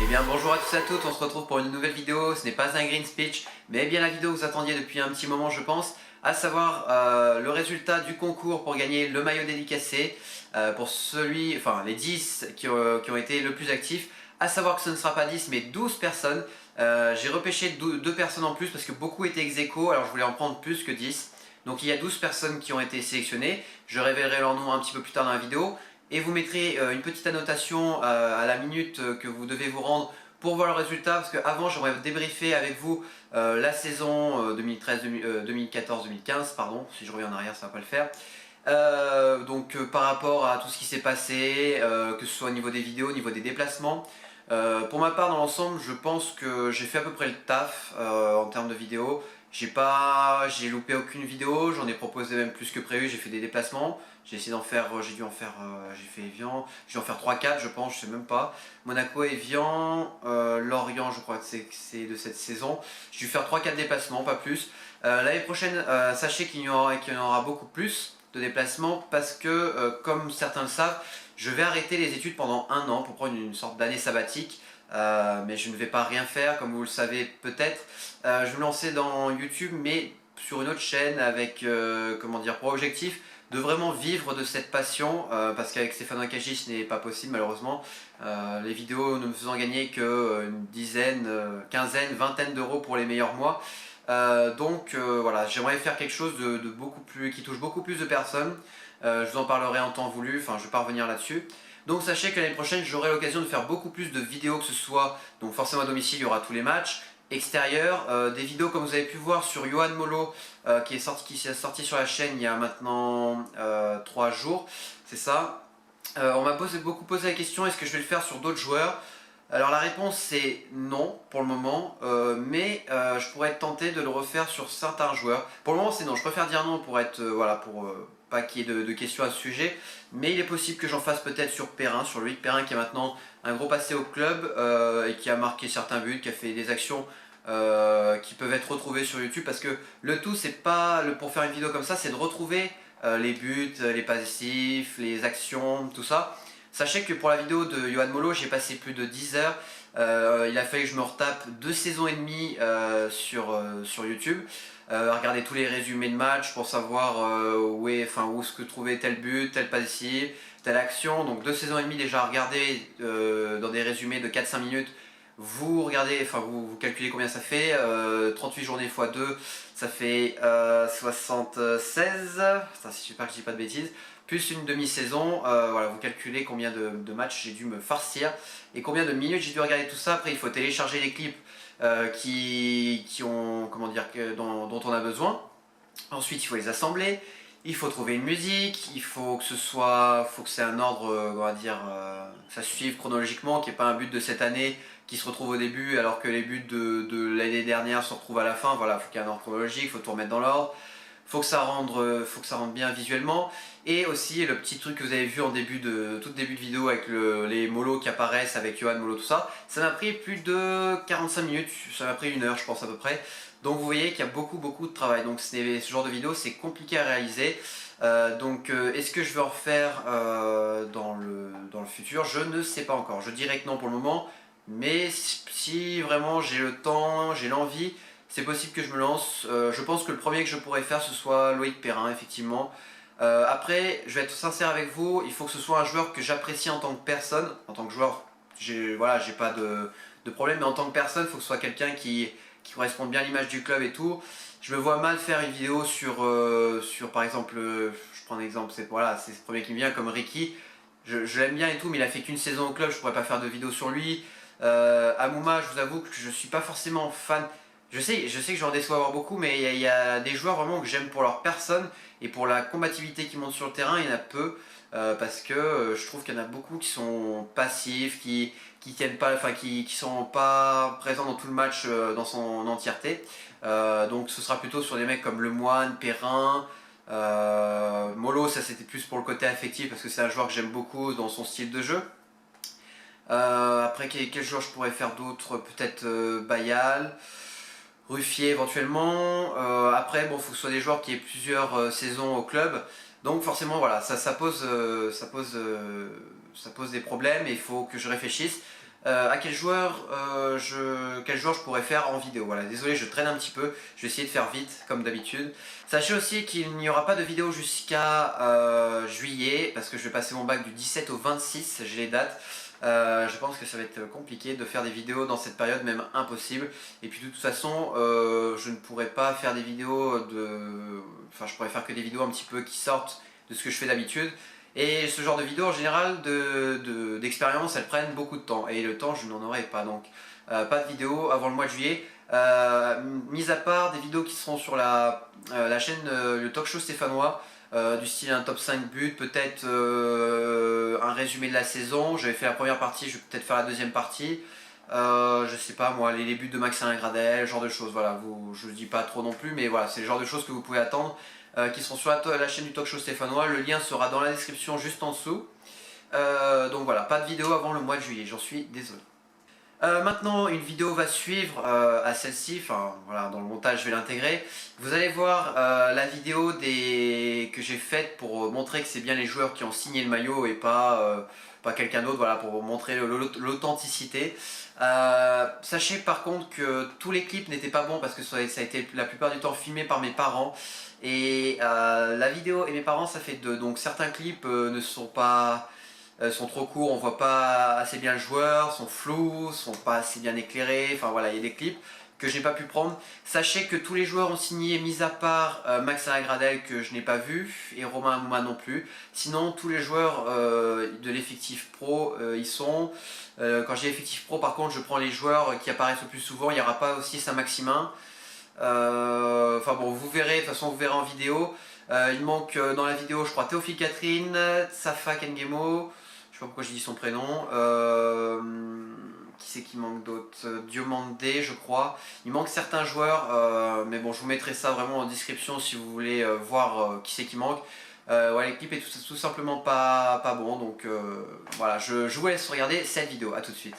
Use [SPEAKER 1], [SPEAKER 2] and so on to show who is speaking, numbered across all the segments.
[SPEAKER 1] Eh bien bonjour à tous et à toutes, on se retrouve pour une nouvelle vidéo. Ce n'est pas un green speech, mais bien la vidéo que vous attendiez depuis un petit moment je pense, à savoir le résultat du concours pour gagner le maillot dédicacé pour les 10 qui ont été le plus actifs. À savoir que ce ne sera pas 10 mais 12 personnes. J'ai repêché 2 personnes en plus parce que beaucoup étaient ex aequo, alors je voulais en prendre plus que 10. Donc il y a 12 personnes qui ont été sélectionnées, je révélerai leur nom un petit peu plus tard dans la vidéo. Et vous mettrez une petite annotation à la minute que vous devez vous rendre pour voir le résultat, parce qu'avant j'aimerais débriefer avec vous la saison 2014-2015, pardon, si je reviens en arrière ça va pas le faire. Par rapport à tout ce qui s'est passé, que ce soit au niveau des vidéos, au niveau des déplacements. Pour ma part dans l'ensemble je pense que j'ai fait à peu près le taf en termes de vidéos. J'ai loupé aucune vidéo, j'en ai proposé même plus que prévu, j'ai fait des déplacements. J'ai essayé d'en faire, j'ai fait Evian, j'ai dû en faire 3-4 je pense, je sais même pas. Monaco, Evian, Lorient je crois que c'est de cette saison. J'ai dû faire 3-4 déplacements, pas plus. L'année prochaine, sachez qu'il y en aura beaucoup plus de déplacements parce que, comme certains le savent, je vais arrêter les études pendant un an pour prendre une sorte d'année sabbatique. Mais je ne vais pas rien faire comme vous le savez peut-être. Je vais me lancer dans YouTube mais sur une autre chaîne avec comment dire, pour objectif de vraiment vivre de cette passion parce qu'avec Stéphane Akaji ce n'est pas possible malheureusement. Les vidéos ne me faisant gagner que une dizaine, quinzaine, vingtaine d'euros pour les meilleurs mois. Voilà, j'aimerais faire quelque chose de beaucoup plus, qui touche beaucoup plus de personnes. Je vous en parlerai en temps voulu, enfin je ne vais pas revenir là-dessus. Donc sachez que l'année prochaine j'aurai l'occasion de faire beaucoup plus de vidéos, que ce soit, donc forcément à domicile il y aura tous les matchs, extérieur, des vidéos comme vous avez pu voir sur Yohan Molo qui s'est sorti sur la chaîne il y a maintenant 3 jours, c'est ça. On m'a beaucoup posé la question, est-ce que je vais le faire sur d'autres joueurs? Alors la réponse c'est non pour le moment, mais je pourrais être tenté de le refaire sur certains joueurs. Pour le moment c'est non, je préfère dire non pour être, voilà, pour pas qu'il y ait de questions à ce sujet. Mais il est possible que j'en fasse peut-être sur Perrin, sur Loïc Perrin qui a maintenant un gros passé au club et qui a marqué certains buts, qui a fait des actions qui peuvent être retrouvées sur YouTube. Parce que le tout c'est pas, pour faire une vidéo comme ça, c'est de retrouver les buts, les passifs, les actions, tout ça. Sachez que pour la vidéo de Yohan Molo, j'ai passé plus de 10 heures. Il a fallu que je me retape 2 saisons et demie sur YouTube. À regarder tous les résumés de match pour savoir où se que trouver tel but, tel passif, telle action. Donc 2 saisons et demie déjà à regarder dans des résumés de 4-5 minutes. Vous regardez, vous calculez combien ça fait, 38 journées x 2, ça fait 76, j'espère que je dis pas de bêtises, plus une demi-saison, voilà, vous calculez combien de matchs j'ai dû me farcir et combien de minutes j'ai dû regarder tout ça. Après il faut télécharger les clips dont on a besoin. Ensuite il faut les assembler, il faut trouver une musique, il faut que c'est un ordre, on va dire, que ça suive chronologiquement, qu'il n'y ait pas un but de cette année qui se retrouve au début alors que les buts de l'année dernière se retrouvent à la fin. Voilà, il faut qu'il y ait un ordre chronologique, il faut tout remettre dans l'ordre. Faut que ça rende bien visuellement. Et aussi le petit truc que vous avez vu en tout début de vidéo avec les molos qui apparaissent avec Yohan Molo, tout ça, ça m'a pris plus de 45 minutes, ça m'a pris 1 heure je pense à peu près. Donc vous voyez qu'il y a beaucoup de travail. Donc ce genre de vidéo c'est compliqué à réaliser. Est-ce que je vais en refaire dans le futur? Je ne sais pas encore. Je dirais que non pour le moment. Mais si vraiment j'ai le temps, j'ai l'envie, c'est possible que je me lance. Je pense que le premier que je pourrais faire ce soit Loïc Perrin effectivement. Après je vais être sincère avec vous, il faut que ce soit un joueur que j'apprécie en tant que personne. En tant que joueur, j'ai pas de problème, mais en tant que personne il faut que ce soit quelqu'un qui corresponde bien à l'image du club et tout. Je me vois mal faire une vidéo sur par exemple, je prends un exemple, c'est le premier qui me vient, comme Ricky. Je l'aime bien et tout, mais il a fait qu'une saison au club, je pourrais pas faire de vidéo sur lui. Amouma, je vous avoue que je suis pas forcément fan. Je sais que j'en déçois avoir beaucoup, mais il y a des joueurs vraiment que j'aime pour leur personne et pour la combativité qu'ils montrent sur le terrain. Il y en a peu parce que je trouve qu'il y en a beaucoup qui sont passifs, qui tiennent pas, qui sont pas présents dans tout le match dans son entièreté. Donc ce sera plutôt sur des mecs comme Lemoine, Perrin. Molo, ça c'était plus pour le côté affectif parce que c'est un joueur que j'aime beaucoup dans son style de jeu. Après quel joueur je pourrais faire d'autres? Peut-être Bayal, Ruffier éventuellement. Après bon, faut que ce soit des joueurs qui aient plusieurs saisons au club. Donc forcément voilà, ça pose des problèmes et il faut que je réfléchisse. à quel joueur je pourrais faire en vidéo. Voilà, désolé, je traîne un petit peu, je vais essayer de faire vite comme d'habitude. Sachez aussi qu'il n'y aura pas de vidéo jusqu'à juillet, parce que je vais passer mon bac du 17 au 26, j'ai les dates. Je pense que ça va être compliqué de faire des vidéos dans cette période, même impossible. Et puis de toute façon, je ne pourrais pas faire des vidéos Enfin, je pourrais faire que des vidéos un petit peu qui sortent de ce que je fais d'habitude. Et ce genre de vidéos en général d'expérience, elles prennent beaucoup de temps. Et le temps, je n'en aurai pas. Donc pas de vidéo avant le mois de juillet. Mis à part des vidéos qui seront sur la chaîne le talk show stéphanois, du style un top 5 buts, peut-être un résumé de la saison. J'avais fait la première partie, je vais peut-être faire la deuxième partie. Je sais pas moi, les buts de Maxime Gradel, ce genre de choses. Voilà, je ne dis pas trop non plus, mais voilà, c'est le genre de choses que vous pouvez attendre. Qui seront sur la chaîne du talk show stéphanois. Le lien sera dans la description juste en dessous. Donc voilà, pas de vidéo avant le mois de juillet, j'en suis désolé. Maintenant, une vidéo va suivre à celle-ci, enfin voilà, dans le montage je vais l'intégrer. Vous allez voir la vidéo que j'ai faite pour montrer que c'est bien les joueurs qui ont signé le maillot et pas quelqu'un d'autre, voilà, pour montrer l'authenticité. Sachez par contre que tous les clips n'étaient pas bons parce que ça a été la plupart du temps filmé par mes parents. Et la vidéo et mes parents, ça fait deux. Donc certains clips ne sont pas... sont trop courts, on voit pas assez bien le joueur, sont flous, sont pas assez bien éclairés, enfin voilà, il y a des clips que je n'ai pas pu prendre. Sachez que tous les joueurs ont signé, mis à part Maxime Gradel que je n'ai pas vu, et Romain Amouma non plus. Sinon, tous les joueurs de l'effectif pro, ils sont... quand j'ai l'effectif pro, par contre, je prends les joueurs qui apparaissent le plus souvent, il n'y aura pas aussi Saint-Maximin. Enfin bon, vous verrez, de toute façon vous verrez en vidéo. Il manque dans la vidéo, je crois, Théophile Catherine, Safa Kengemo, je sais pas pourquoi je dis son prénom. Qui c'est qui manque d'autre? Diomandé, je crois. Il manque certains joueurs, mais bon, je vous mettrai ça vraiment en description si vous voulez voir qui c'est qui manque. Ouais, l'équipe est tout simplement pas bon, donc voilà, je vous laisse regarder cette vidéo. À tout de suite.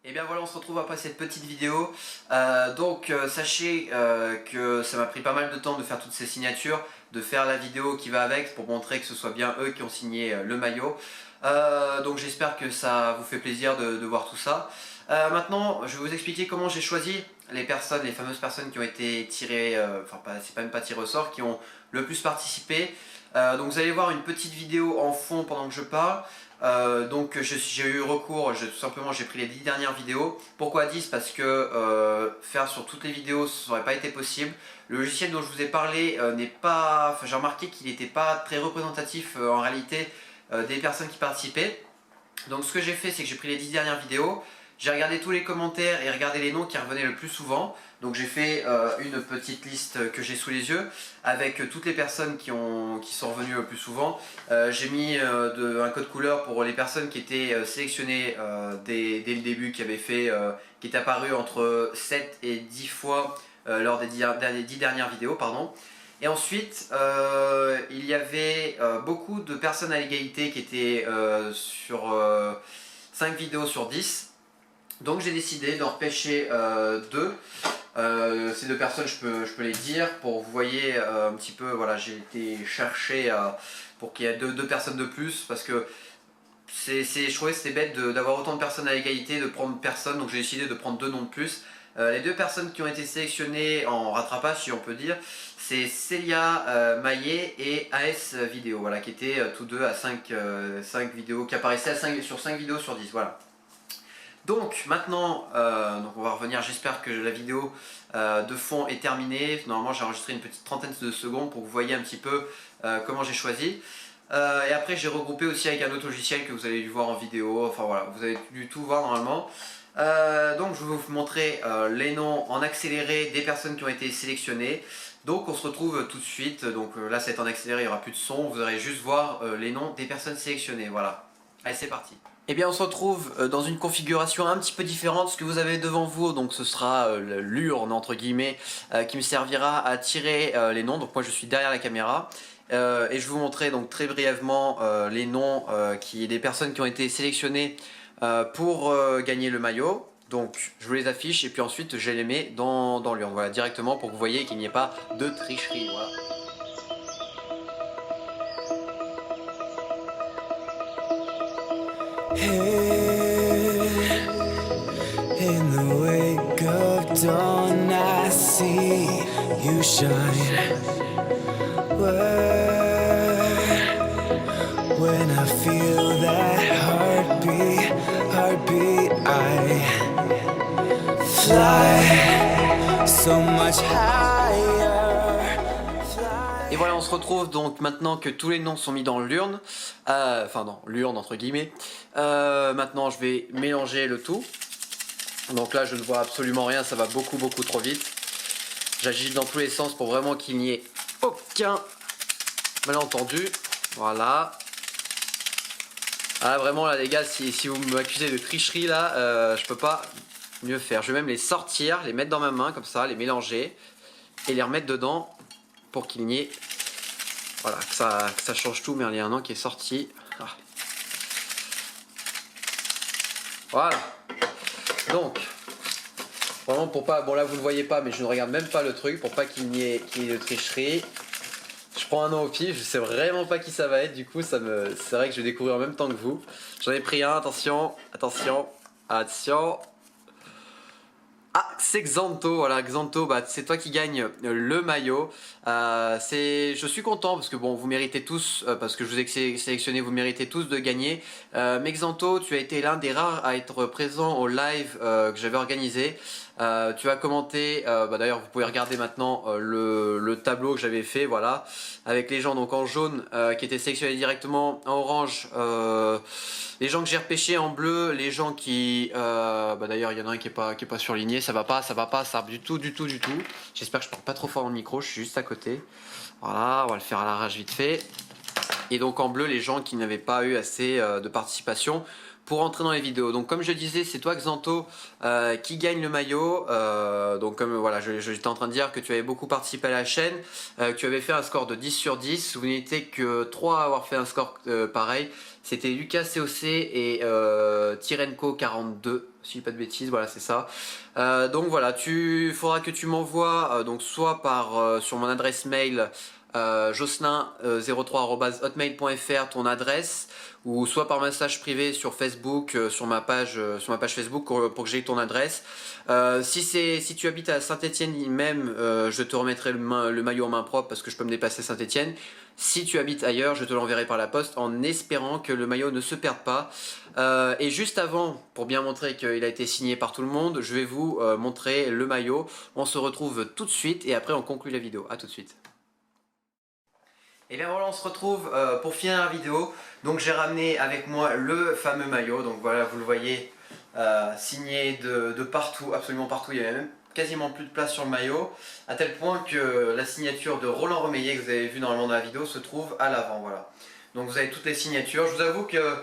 [SPEAKER 1] Et bien voilà, on se retrouve après cette petite vidéo. Sachez que ça m'a pris pas mal de temps de faire toutes ces signatures, de faire la vidéo qui va avec pour montrer que ce soit bien eux qui ont signé le maillot. Donc j'espère que ça vous fait plaisir de voir tout ça. Maintenant, je vais vous expliquer comment j'ai choisi les fameuses personnes qui ont été tirées, enfin c'est même pas tirées au sort, qui ont le plus participé. Donc vous allez voir une petite vidéo en fond pendant que je parle. J'ai eu recours, tout simplement j'ai pris les 10 dernières vidéos. Pourquoi 10? Parce que faire sur toutes les vidéos ça n'aurait pas été possible. Le logiciel dont je vous ai parlé n'est pas... Enfin, j'ai remarqué qu'il n'était pas très représentatif en réalité des personnes qui participaient. Donc ce que j'ai fait, c'est que j'ai pris les 10 dernières vidéos, J'ai regardé tous les commentaires et regardé les noms qui revenaient le plus souvent. Donc j'ai fait une petite liste que j'ai sous les yeux avec toutes les personnes qui sont revenues le plus souvent. J'ai mis un code couleur pour les personnes qui étaient sélectionnées dès le début, qui est apparu entre 7 et 10 fois lors des 10 dernières vidéos. Pardon. Et ensuite, il y avait beaucoup de personnes à l'égalité qui étaient sur 5 vidéos sur 10. Donc j'ai décidé d'en repêcher deux. Ces deux personnes, je peux les dire pour que vous voyez un petit peu. Voilà, j'ai été chercher pour qu'il y ait deux personnes de plus parce que je trouvais que c'était bête d'avoir autant de personnes à l'égalité, de prendre personne. Donc j'ai décidé de prendre deux noms de plus. Les deux personnes qui ont été sélectionnées en rattrapage, si on peut dire, c'est Célia Maillet et AS Vidéo, voilà, qui étaient tous deux à 5 vidéos, qui apparaissaient sur 5 vidéos sur 10. Voilà. Donc maintenant, donc on va revenir, j'espère que la vidéo de fond est terminée. Normalement j'ai enregistré une petite trentaine de secondes pour que vous voyez un petit peu comment j'ai choisi. Et après j'ai regroupé aussi avec un autre logiciel que vous allez voir en vidéo, enfin voilà, vous avez dû tout voir normalement. Donc je vais vous montrer les noms en accéléré des personnes qui ont été sélectionnées. Donc on se retrouve tout de suite, donc là c'est en accéléré, il n'y aura plus de son, vous allez juste voir les noms des personnes sélectionnées, voilà. Allez, c'est parti. Eh bien on se retrouve dans une configuration un petit peu différente. Ce que vous avez devant vous, donc ce sera l'urne entre guillemets qui me servira à tirer les noms. Donc moi je suis derrière la caméra et je vais vous montrer donc très brièvement les noms des personnes qui ont été sélectionnées pour gagner le maillot. Donc je vous les affiche et puis ensuite je les mets dans l'urne, voilà, directement pour que vous voyez qu'il n'y ait pas de tricherie. Voilà.
[SPEAKER 2] Here in the wake of dawn, I see you shine. When I feel that heartbeat, I fly so much higher.
[SPEAKER 1] Et voilà, on se retrouve donc maintenant que tous les noms sont mis dans l'urne, enfin dans l'urne entre guillemets. Maintenant je vais mélanger le tout. Donc là je ne vois absolument rien, ça va beaucoup trop vite. J'agis dans tous les sens pour vraiment qu'il n'y ait aucun malentendu. Voilà. Ah vraiment là les gars, si vous m'accusez de tricherie là, je peux pas mieux faire. Je vais même les sortir, les mettre dans ma main comme ça, les mélanger et les remettre dedans pour qu'il n'y ait, voilà, que ça change tout. Mais il y a un nom qui est sorti. Ah. Voilà. Donc vraiment pour pas, bon là vous ne voyez pas mais je ne regarde même pas le truc pour pas qu'il y ait de tricherie. Je prends un nom au pif, je sais vraiment pas qui ça va être, du coup c'est vrai que je vais découvrir en même temps que vous. J'en ai pris un, attention. Ah, c'est Xanto, voilà, Xanto, bah, c'est toi qui gagne le maillot. Je suis content parce que bon, vous méritez tous, parce que je vous ai sélectionné, vous méritez tous de gagner. Mais Xanto, tu as été l'un des rares à être présent au live que j'avais organisé. Tu as commenté, d'ailleurs vous pouvez regarder maintenant le tableau que j'avais fait, voilà, avec les gens donc en jaune qui étaient sélectionnés directement, en orange les gens que j'ai repêchés, en bleu les gens qui, d'ailleurs il y en a un qui est pas surligné, ça va pas du tout. J'espère que je parle pas trop fort dans le micro, je suis juste à côté. Voilà, on va le faire à l'arrache vite fait. Et donc en bleu les gens qui n'avaient pas eu assez de participation pour entrer dans les vidéos. Donc comme je disais, c'est toi Xanto qui gagne le maillot. Donc comme voilà, j'étais en train de dire que tu avais beaucoup participé à la chaîne, que tu avais fait un score de 10 sur 10. Vous n'étiez que 3 à avoir fait un score pareil. C'était Lucas COC et Tirenko 42, si je dis pas de bêtises, voilà c'est ça. Donc voilà, faudra que tu m'envoies donc soit sur mon adresse mail jocelyn03@hotmail.fr ton adresse, ou soit par message privé sur Facebook, sur ma page Facebook pour que j'aie ton adresse. Si tu habites à Saint-Etienne même, je te remettrai le maillot en main propre parce que je peux me déplacer à Saint-Etienne. Si tu habites ailleurs, je te l'enverrai par la poste en espérant que le maillot ne se perde pas. Et juste avant, pour bien montrer qu'il a été signé par tout le monde, je vais vous montrer le maillot. On se retrouve tout de suite et après on conclut la vidéo. A tout de suite. Et bien voilà, on se retrouve pour finir la vidéo. Donc j'ai ramené avec moi le fameux maillot. Donc voilà, vous le voyez signés de partout, absolument partout. Il y avait même quasiment plus de place sur le maillot, à tel point que la signature de Roland Remeillet que vous avez vu normalement dans la vidéo se trouve à l'avant. Voilà. Donc vous avez toutes les signatures. Je vous avoue que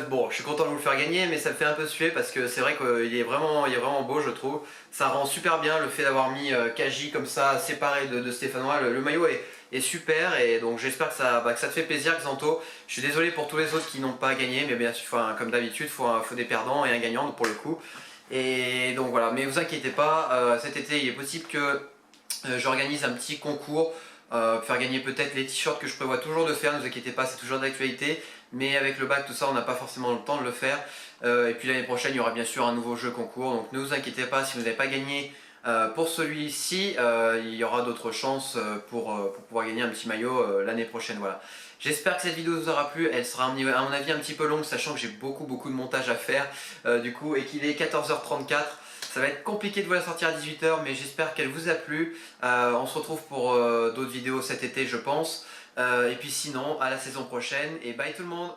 [SPEAKER 1] bon, je suis content de vous le faire gagner, mais ça me fait un peu suer parce que c'est vrai qu'il est vraiment beau, je trouve. Ça rend super bien le fait d'avoir mis Kaji comme ça, séparé de Stéphanois. Le maillot est super, et donc j'espère que ça te fait plaisir, Xanto. Je suis désolé pour tous les autres qui n'ont pas gagné, mais bien sûr, comme d'habitude, il faut des perdants et un gagnant pour le coup. Et donc voilà, mais vous inquiétez pas, cet été il est possible que j'organise un petit concours. Faire gagner peut-être les t-shirts que je prévois toujours de faire, ne vous inquiétez pas, c'est toujours d'actualité, mais avec le bac tout ça on n'a pas forcément le temps de le faire. Et puis l'année prochaine il y aura bien sûr un nouveau jeu concours, donc ne vous inquiétez pas si vous n'avez pas gagné pour celui-ci, il y aura d'autres chances pour pouvoir gagner un petit maillot l'année prochaine. Voilà. J'espère que cette vidéo vous aura plu, elle sera à mon avis un petit peu longue, sachant que j'ai beaucoup de montage à faire du coup, et qu'il est 14h34. Ça va être compliqué de vous la sortir à 18h, mais j'espère qu'elle vous a plu. On se retrouve pour d'autres vidéos cet été, je pense. Et puis sinon, à la saison prochaine, et bye tout le monde!